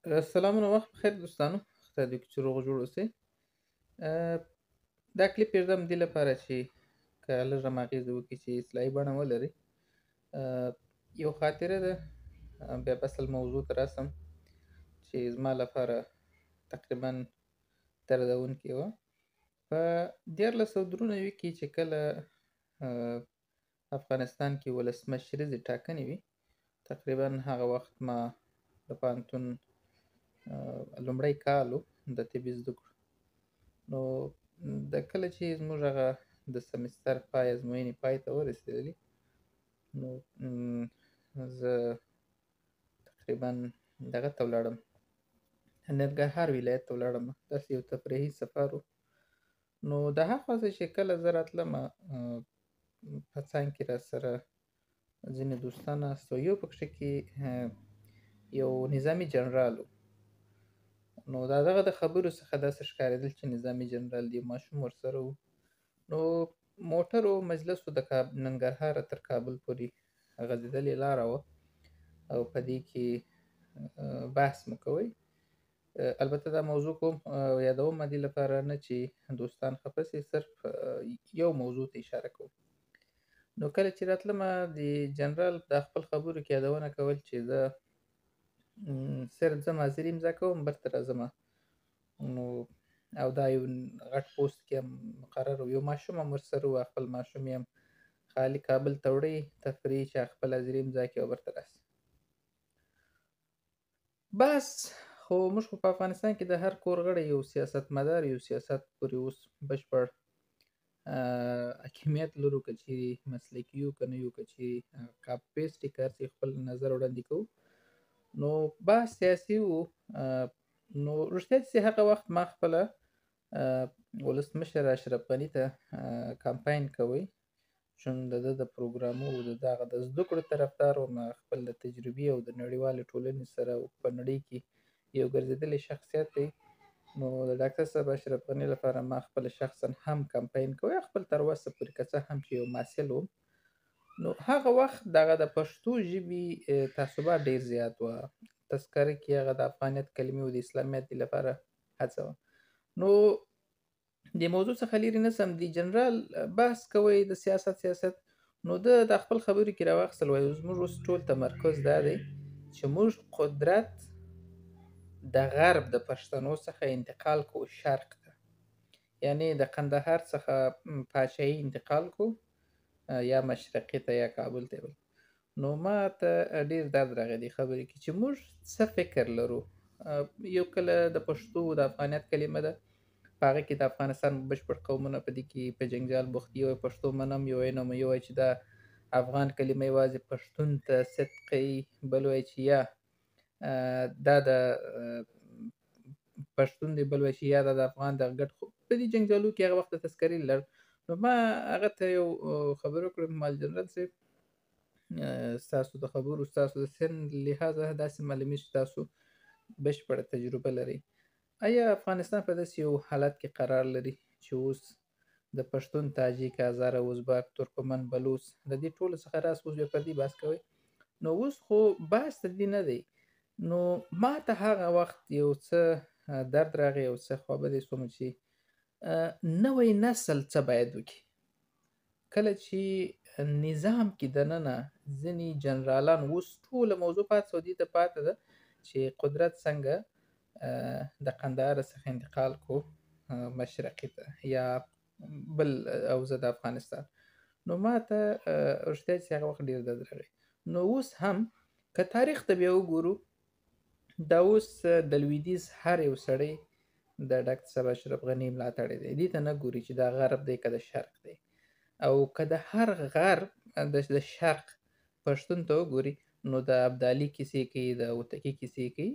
سلامونه وخت بخیر دوستانو خدای دې وکړي چې روغ جوړ اوسئ. دا کلیپ پرېږدم دې لپاره چې که لږ هم اغېزه وکړي چې اصلاحي بڼه ولري. یو خاطره ده، بیا به اصل موضوع ته راسم چې زما لپاره تقریبا دردونکې وه. په 1993 کې چې کله افغانستان کې ولسمشریزې ټاکنې وي، تقریبا هغه وخت ما د پوهنتون لومړی کال و د طبي زده کړو. نو د کله چې زموږ هغه د سمستر پای ازموینې پای ته ورسېدلې، نو زه تقریبا دغه ته ولاړم، ننګرهار ولایت ته ولاړم. داسې یو تفریحي سفر و. نو د هاخوا ځای چې کله زه راتلمه، په څنګ کې راسره ځینې دوستان ناست وو. یو پکښې کې یو نظامي جنرال و. نو د هغه د خبرو څخه داسې ښکارېدل چې نظامي جنرال دی، ماشوم ورسره و. نو موټر و، مجلس و، د ننګرهاره تر کابل پورې غځېدلې لاره وه او په دې کې بحث مو کوئ. البته دا موضوع کوم یادوم دې لپاره نه چې دوستان خفه سي، صرف یو موضوع ته اشاره کوم. نو کله چې راتلمه د جنرال د خپل خبرو کې یادونه کول چې زه صرف ځم حاضري امضا کوم، بیرته راځمه. نو او دا یو غټ پوسټ کې هم مقرر و، یو ماشوم هم ورسره و، خپل ماشوم یې هم خالي کابل ته وړی تفریح چې خپل حاضري امضا کړي او بیرته راسي. بس خو موږ خو په افغانستان کې د هر کور غړی یو سیاستمدار یو، سیاست پورې اوس بشپړ حاکمیت لرو، که چیرې مسلکي یو که نه یو، که چیرې کاپي پیسټ یې که هر څه خپل نظر وړاندې کوو. نو بحث سیاسي و. نو رښتیا چې هغه وخت ما خپله ولسمشر اشرف غني ته کمپاین کوئ، چون د ده د پروګرامونو د دغه د زده کړو طرفدار وم. خپل د تجربې او د نړیوالې ټولنې سره په نړۍ کې یو ګرځېدلی شخصیت دی. نو د ډاکټر صاحب اشرف غني لپاره ما خپله شخصا هم کمپاین کوئ، خپل تر وسه پورې، که څه هم چې یو محصل وم. نو هغه وخت دغه د پښتو ژبې تعصبات ډېر زیات وه. تذکره کې هغه د افغانیت کلمې او د اسلامیت لپاره هڅه وه. نو د موضوع څخه لرې نه سم، د جنرال بحث کوئ د سیاست. نو ده د خپل خبرو کې راواخیستل، وایي زموږ اوس ټول تمرکز دا دی چې موږ قدرت د غرب د پښتنو څخه انتقال کو شرق ته، یعنی د قندهار څخه پاچاهي انتقال کو یا مشرقي ته یا کابل ته. نو ما ته ډېر درد راغی دې خبرې کې چې موږ څه فکر لرو. یو کله د پښتو د افغانیت کلمه ده، په هغه کې د افغانستان بشپړ قومونه په دې کې په جنجال بوخت دي. یو پښتو منم، یو یې نه منم، یو وایي چې دا افغان کلمه یوازې پښتون ته صدق کوي، بل وایي چې یا دا د پښتون دی، بل وایي چې یا دا د افغان د ګډ. خو په دې جنجالو کې هغه وخت د تذکرې لړ. نو ما هغه ته یو خبره وکړه، مال جنرال صاحب، ستاسو د خبرو، ستاسو د سن لحاظه داسې معلومیږي چې تاسو بشپړه تجربه لرئ. آیا افغانستان په داسې یو حالت کې قرار لري چې اوس د پښتون، تاجک، هزاره، ازبک، ترکمن، بلوچ د دې ټولو څخه راس اوس بیا پر دې بحث کوئ؟ نو اوس خو بحث د دې نه دی. نو ما ته هغه وخت یو څه درد راغی، یو څه خوابدی شوم چې نوی نسل څه باید وکړي. کله چې نظام کې دننه ځینې جنرالان اوس ټوله موضوع پاتې دې ته پاتې ده چې قدرت څنګه د قندهار څخه انتقال کو مشرقي ته یا بل اوزه د افغانستان. نو ما ته رښتیا چې هغه وخت ډېر درد راغی. نو اوس هم که تاریخ ته بیا وګورو، دا اوس د لویدیځ هر یو سړی د ډاکټر صاحب اشرف غني ملاتړی دی. دې ته نه ګوري چې دا غرب دی که د شرق دی، او که د هر غرب د شرق پښتون ته وګوري، نو د ابدالي کیسې کوي، د هوتکي کیسې کوي.